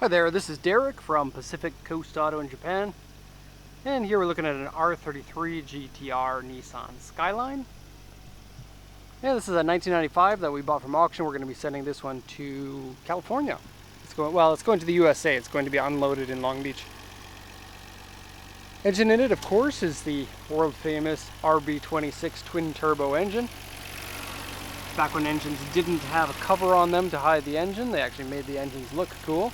Hi there, this is Derek from Pacific Coast Auto in Japan, and here we're looking at an R33 GTR Nissan Skyline. Yeah, this is a 1995 that we bought from auction. We're going to be sending this one to California. It's going to the USA. It's going to be unloaded in Long Beach. Engine in it, of course, is the world famous RB26 twin turbo engine. Back when engines didn't have a cover on them to hide the engine, they actually made the engines look cool.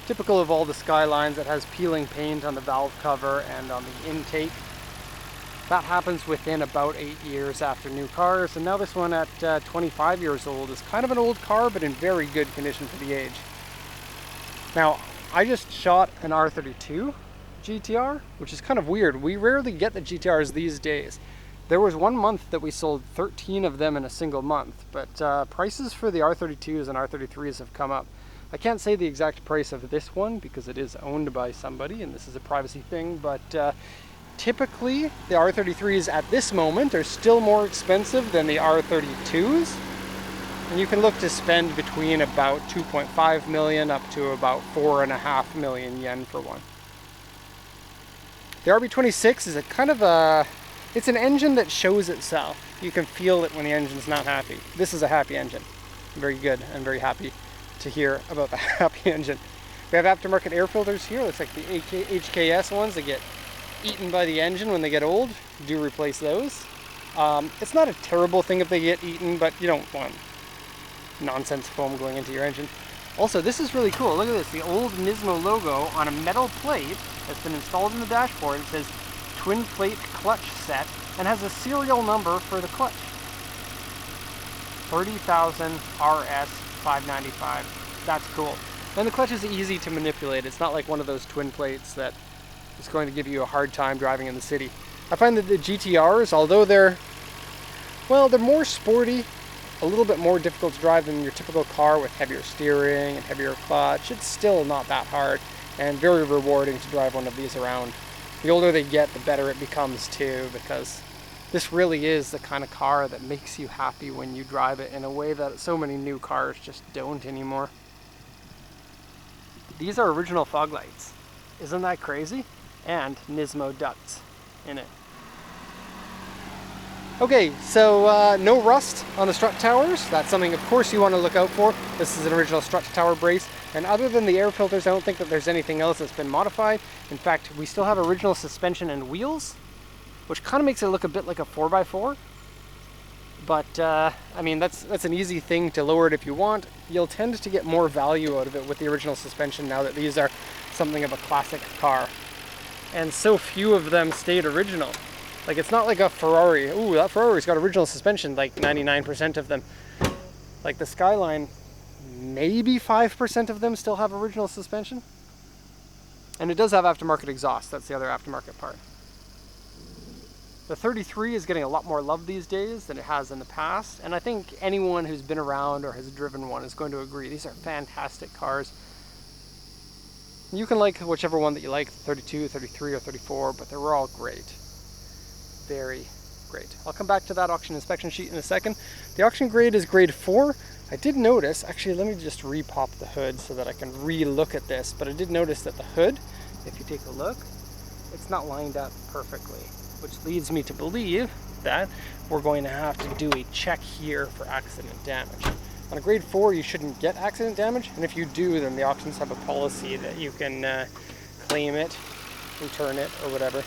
Typical of all the Skylines, it has peeling paint on the valve cover and on the intake. That happens within about 8 years after new cars, and now this one at 25 years old is kind of an old car, but in very good condition for the age. Now, I just shot an R32 GTR, which is kind of weird. We rarely get the GTRs these days. There was one month that we sold 13 of them in a single month, but prices for the R32s and R33s have come up. I can't say the exact price of this one because it is owned by somebody and this is a privacy thing, but typically the R33s at this moment are still more expensive than the R32s. And you can look to spend between about 2.5 million up to about 4.5 million yen for one. The RB26 is a kind of it's an engine that shows itself. You can feel it when the engine's not happy. This is a happy engine. Very good. I'm very happy to hear about the happy engine. We have aftermarket air filters here. Looks like the HKS ones that get eaten by the engine when they get old. Do replace those. It's not a terrible thing if they get eaten, but you don't want nonsense foam going into your engine. Also, this is really cool. Look at this. The old Nismo logo on a metal plate that's been installed in the dashboard. It says twin plate clutch set and has a serial number for the clutch. 30,000 RS 595. That's cool. And the clutch is easy to manipulate. It's not like one of those twin plates that is going to give you a hard time driving in the city. I find that the GTRs, although they're more sporty, a little bit more difficult to drive than your typical car with heavier steering and heavier clutch, it's still not that hard and very rewarding to drive one of these around. The older they get, the better it becomes too, because this really is the kind of car that makes you happy when you drive it in a way that so many new cars just don't anymore. These are original fog lights. Isn't that crazy? And Nismo ducts in it. Okay, so no rust on the strut towers. That's something, of course, you want to look out for. This is an original strut tower brace. And other than the air filters, I don't think that there's anything else that's been modified. In fact, we still have original suspension and wheels, which kind of makes it look a bit like a 4x4. But, I mean, that's an easy thing to lower it if you want. You'll tend to get more value out of it with the original suspension now that these are something of a classic car. And so few of them stayed original. Like, it's not like a Ferrari. Ooh, that Ferrari's got original suspension, like 99% of them. Like the Skyline, maybe 5% of them still have original suspension. And it does have aftermarket exhaust. That's the other aftermarket part. The 33 is getting a lot more love these days than it has in the past, and I think anyone who's been around or has driven one is going to agree. These are fantastic cars. You can like whichever one that you like, 32, 33, or 34, but they were all great. Very great. I'll come back to that auction inspection sheet in a second. The auction grade is grade 4. I did notice, actually let me just re-pop the hood so that I can re-look at this, but I did notice that the hood, if you take a look, it's not lined up perfectly, which leads me to believe that we're going to have to do a check here for accident damage. On a grade 4, you shouldn't get accident damage, and if you do, then the auctions have a policy that you can claim it, return it, or whatever.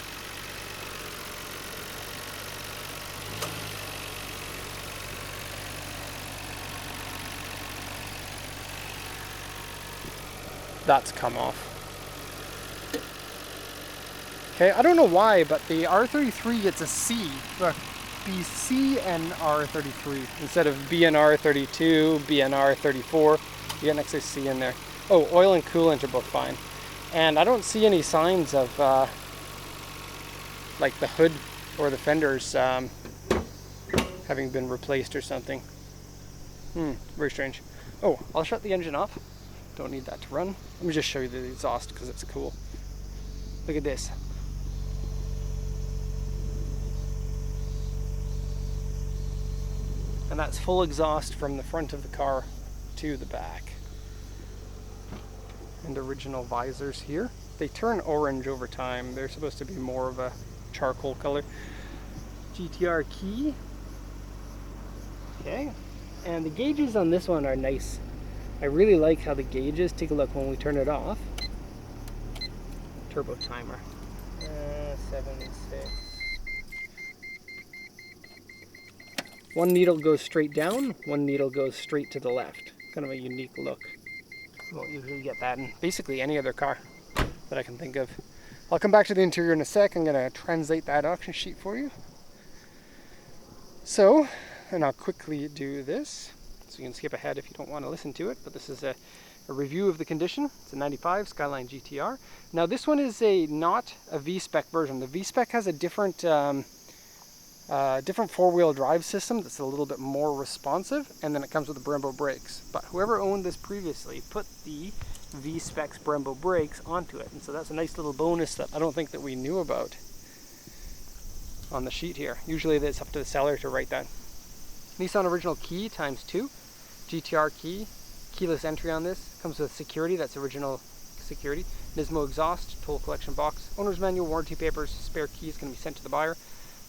That's come off. Okay, I don't know why, but the R33 gets a C. BC and R33 instead of BNR32, BNR34. You get an extra C in there. Oh, oil and coolant are both fine. And I don't see any signs of like the hood or the fenders having been replaced or something. Very strange. Oh, I'll shut the engine off. Don't need that to run. Let me just show you the exhaust because it's cool. Look at this. And that's full exhaust from the front of the car to the back. and original visors here. They turn orange over time. They're supposed to be more of a charcoal color. GTR key. Okay, and the gauges on this one are nice. I really like how the gauges, take a look when we turn it off. Turbo timer. 76. One needle goes straight down, one needle goes straight to the left. Kind of a unique look. You won't usually get that in basically any other car that I can think of. I'll come back to the interior in a sec. I'm going to translate that auction sheet for you. So, and I'll quickly do this. So you can skip ahead if you don't want to listen to it, but this is a review of the condition. It's a 95 Skyline GTR. Now this one is not a V-Spec version. The V-Spec has a different four-wheel drive system that's a little bit more responsive, and then it comes with the Brembo brakes. But whoever owned this previously put the V-Specs Brembo brakes onto it, and so that's a nice little bonus that I don't think that we knew about on the sheet here. Usually it's up to the seller to write that. Nissan original key ×2, GTR key, keyless entry on this, comes with security, that's original security, Nismo exhaust, toll collection box, owner's manual, warranty papers, spare keys can be sent to the buyer,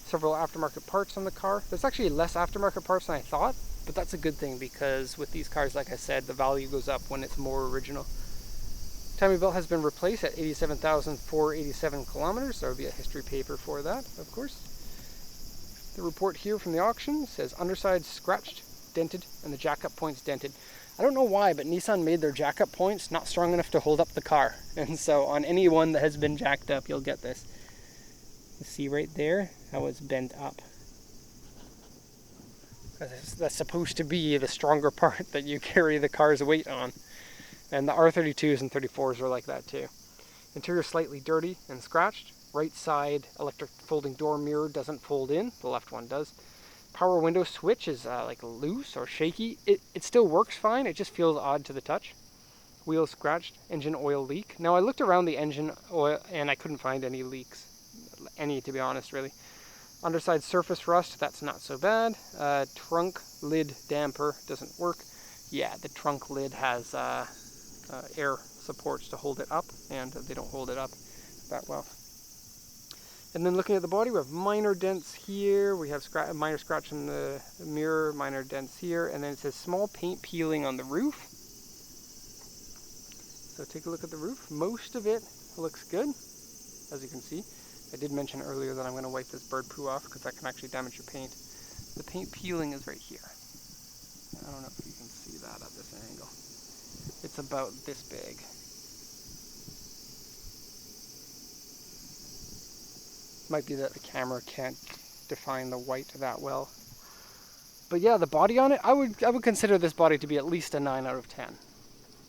several aftermarket parts on the car. There's actually less aftermarket parts than I thought, but that's a good thing because with these cars, like I said, the value goes up when it's more original. Timing belt has been replaced at 87,487 kilometers. There will be a history paper for that, of course. The report here from the auction says underside scratched, dented, and the jack-up points dented. I don't know why, but Nissan made their jack-up points not strong enough to hold up the car. And so on any one that has been jacked up, you'll get this. You see right there how it's bent up. That's supposed to be the stronger part that you carry the car's weight on. And the R32s and 34s are like that too. Interior slightly dirty and scratched. Right side electric folding door mirror doesn't fold in, the left one does. Power window switch is like loose or shaky. It still works fine, it just feels odd to the touch. Wheels scratched, engine oil leak. Now I looked around the engine oil and I couldn't find any leaks. Any, to be honest, really. Underside surface rust, that's not so bad. Trunk lid damper doesn't work. Yeah, the trunk lid has air supports to hold it up, and they don't hold it up that well. And then looking at the body, we have minor dents here, we have minor scratch in the mirror, minor dents here, and then it says small paint peeling on the roof. So take a look at the roof. Most of it looks good, as you can see. I did mention earlier that I'm going to wipe this bird poo off because that can actually damage your paint. The paint peeling is right here. I don't know if you can see that at this angle. It's about this big. Might be that the camera can't define the white that well. But yeah, the body on it, I would consider this body to be at least a 9 out of 10.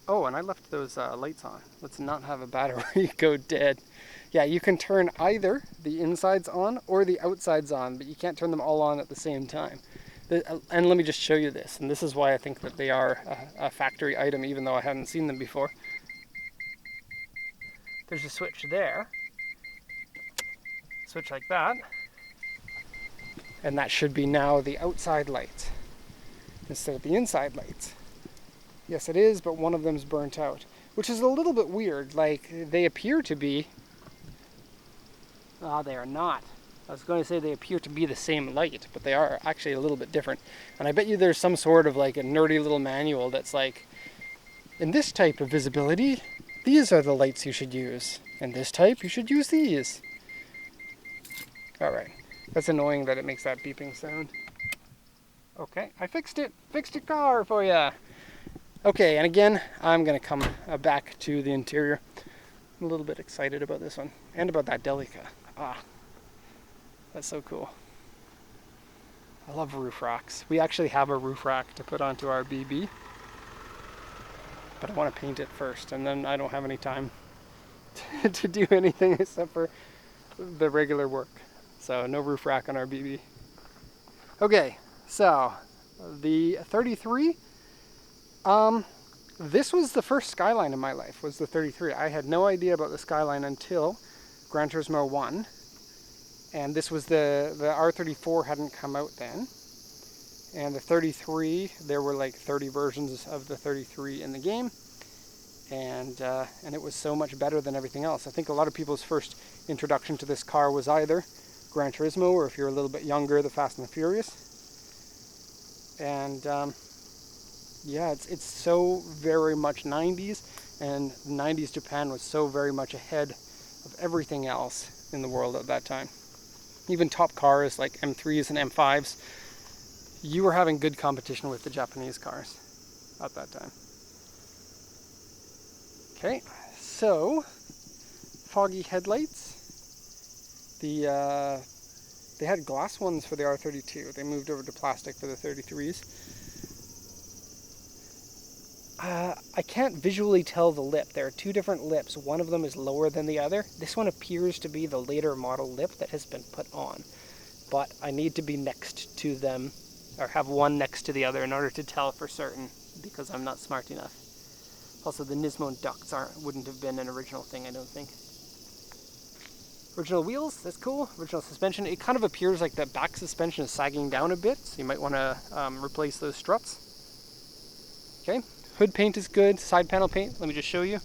Oh, and I left those lights on. Let's not have a battery go dead. Yeah, you can turn either the insides on or the outsides on, but you can't turn them all on at the same time. And let me just show you this, and this is why I think that they are a factory item, even though I hadn't seen them before. There's a switch there. Switch like that. And that should be now the outside lights instead of the inside lights. Yes, it is, but one of them's burnt out, which is a little bit weird. Like, they appear to be... they are not. I was going to say they appear to be the same light, but they are actually a little bit different. And I bet you there's some sort of like a nerdy little manual that's like, in this type of visibility, these are the lights you should use. In this type, you should use these. Alright, that's annoying that it makes that beeping sound. Okay, I fixed it. Fixed your car for ya. Okay, and again, I'm going to come back to the interior. I'm a little bit excited about this one, and about that Delica. That's so cool. I love roof racks. We actually have a roof rack to put onto our BB, but I want to paint it first, and then I don't have any time to do anything except for the regular work. So no roof rack on our BB. Okay, so the 33. This was the first Skyline in my life, was the 33. I had no idea about the Skyline until Gran Turismo 1. And this was the R34 hadn't come out then. And the 33, there were like 30 versions of the 33 in the game. and it was so much better than everything else. I think a lot of people's first introduction to this car was either Gran Turismo, or if you're a little bit younger, the Fast and the Furious. And yeah, it's so very much 90s, and 90s Japan was so very much ahead of everything else in the world at that time. Even top cars like M3s and M5s, you were having good competition with the Japanese cars at that time. Okay, so foggy headlights. They had glass ones for the R32. They moved over to plastic for the 33s. I can't visually tell the lip. There are two different lips. One of them is lower than the other. This one appears to be the later model lip that has been put on. But I need to be next to them, or have one next to the other in order to tell for certain, because I'm not smart enough. Also, the Nismo ducts wouldn't have been an original thing, I don't think. Original wheels, that's cool. Original suspension. It kind of appears like the back suspension is sagging down a bit, so you might want to replace those struts. Okay, hood paint is good. Side panel paint, let me just show you.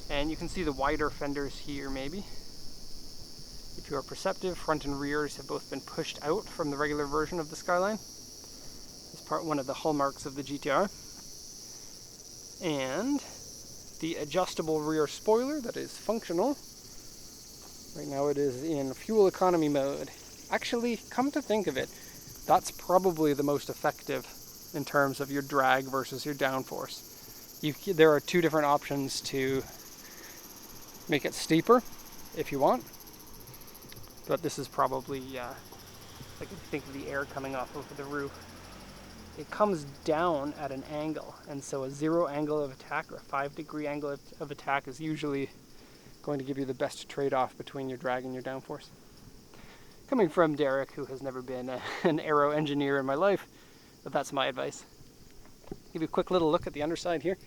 And you can see the wider fenders here, maybe. If you are perceptive, front and rears have both been pushed out from the regular version of the Skyline. It's one of the hallmarks of the GTR. And the adjustable rear spoiler that is functional. Right now it is in fuel economy mode. Actually, come to think of it, that's probably the most effective in terms of your drag versus your downforce. There are two different options to make it steeper if you want, but this is probably, like if you think of the air coming off over the roof, it comes down at an angle, and so a 0 angle of attack or a 5-degree angle of attack is usually going to give you the best trade-off between your drag and your downforce. Coming from Derek, who has never been an aero engineer in my life, but that's my advice. Give you a quick little look at the underside here.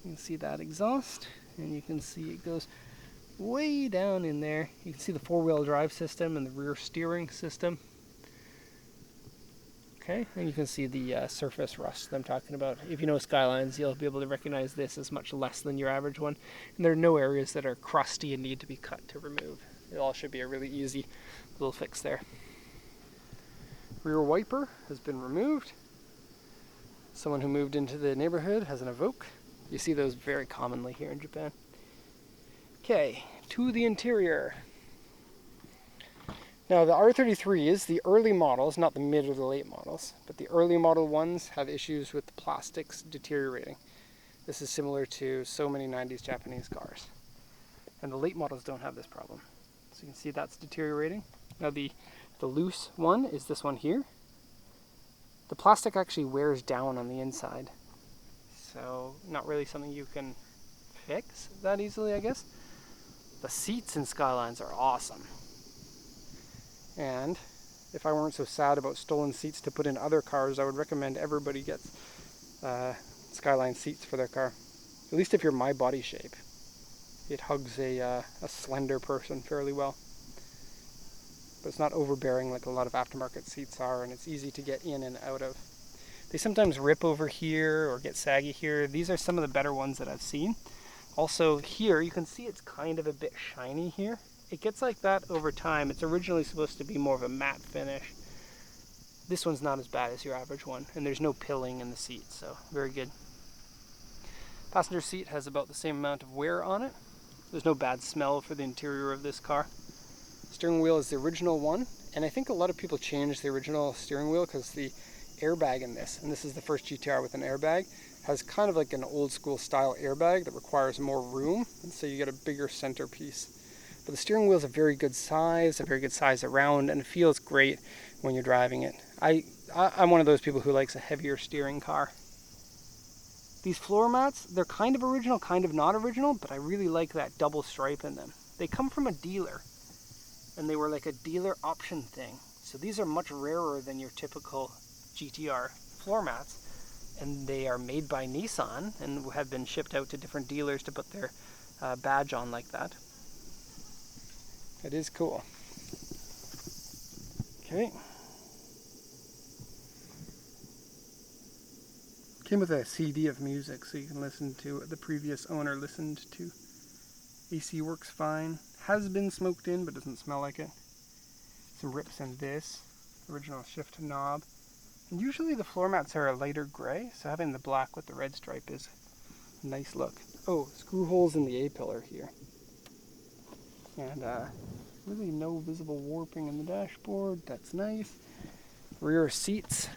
You can see that exhaust, and you can see it goes way down in there. You can see the 4-wheel drive system and the rear steering system. Okay, and you can see the surface rust that I'm talking about. If you know Skylines, you'll be able to recognize this as much less than your average one. And there are no areas that are crusty and need to be cut to remove. It all should be a really easy little fix there. Rear wiper has been removed. Someone who moved into the neighborhood has an Evoque. You see those very commonly here in Japan. Okay, to the interior. Now the R33 is the early models, not the mid or the late models, but the early model ones have issues with the plastics deteriorating. This is similar to so many 90s Japanese cars. And the late models don't have this problem. So you can see that's deteriorating. Now the loose one is this one here. The plastic actually wears down on the inside. So not really something you can fix that easily, I guess. The seats in Skylines are awesome. And if I weren't so sad about stolen seats to put in other cars, I would recommend everybody gets Skyline seats for their car. At least if you're my body shape. It hugs a slender person fairly well. But it's not overbearing like a lot of aftermarket seats are, and it's easy to get in and out of. They sometimes rip over here or get saggy here. These are some of the better ones that I've seen. Also here, you can see it's kind of a bit shiny here. It gets like that over time. It's originally supposed to be more of a matte finish. This one's not as bad as your average one, and there's no pilling in the seat, so very good. Passenger seat has about the same amount of wear on it. There's no bad smell for the interior of this car. Steering wheel is the original one, and I think a lot of people changed the original steering wheel because the airbag in this, and this is the first GTR with an airbag, has kind of like an old school style airbag that requires more room, and so you get a bigger centerpiece. But the steering wheel is a very good size around, and it feels great when you're driving it. I'm one of those people who likes a heavier steering car. These floor mats, they're kind of original, kind of not original, but I really like that double stripe in them. They come from a dealer, and they were like a dealer option thing. So these are much rarer than your typical GTR floor mats, and they are made by Nissan and have been shipped out to different dealers to put their badge on like that. It is cool. Okay. Came with a CD of music, so you can listen to what the previous owner listened to. AC works fine. Has been smoked in, but doesn't smell like it. Some rips in this. Original shift knob. And usually the floor mats are a lighter gray, so having the black with the red stripe is a nice look. Oh, screw holes in the A-pillar here. And really no visible warping in the dashboard. That's nice. Rear seats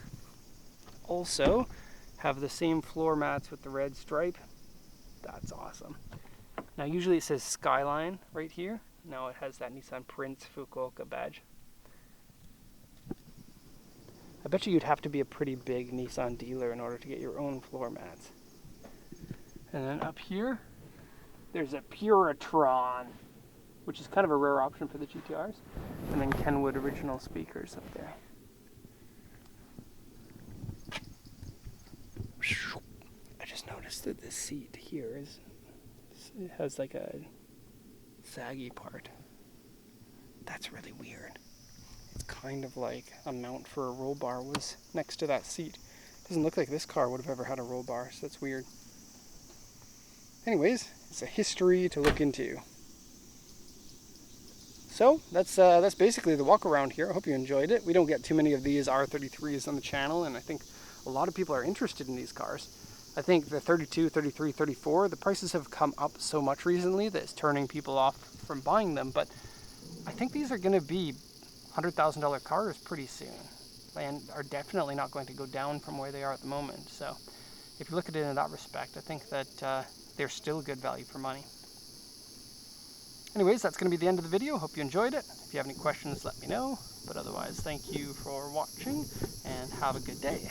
also have the same floor mats with the red stripe. That's awesome. Now usually it says Skyline right here. Now it has that Nissan Prince Fukuoka badge. I bet you'd have to be a pretty big Nissan dealer in order to get your own floor mats. And then up here, there's a Puritron, which is kind of a rare option for the GTRs. And then Kenwood original speakers up there. I just noticed that this seat here it has like a saggy part. That's really weird. It's kind of like a mount for a roll bar was next to that seat. Doesn't look like this car would have ever had a roll bar, so that's weird. Anyways, it's a history to look into. So that's basically the walk around here. I hope you enjoyed it. We don't get too many of these R33s on the channel, and I think a lot of people are interested in these cars. I think the 32, 33, 34, the prices have come up so much recently that it's turning people off from buying them, but I think these are going to be $100,000 cars pretty soon, and are definitely not going to go down from where they are at the moment. So if you look at it in that respect, I think that they're still good value for money. Anyways, that's going to be the end of the video. Hope you enjoyed it. If you have any questions, let me know. But otherwise, thank you for watching, and have a good day.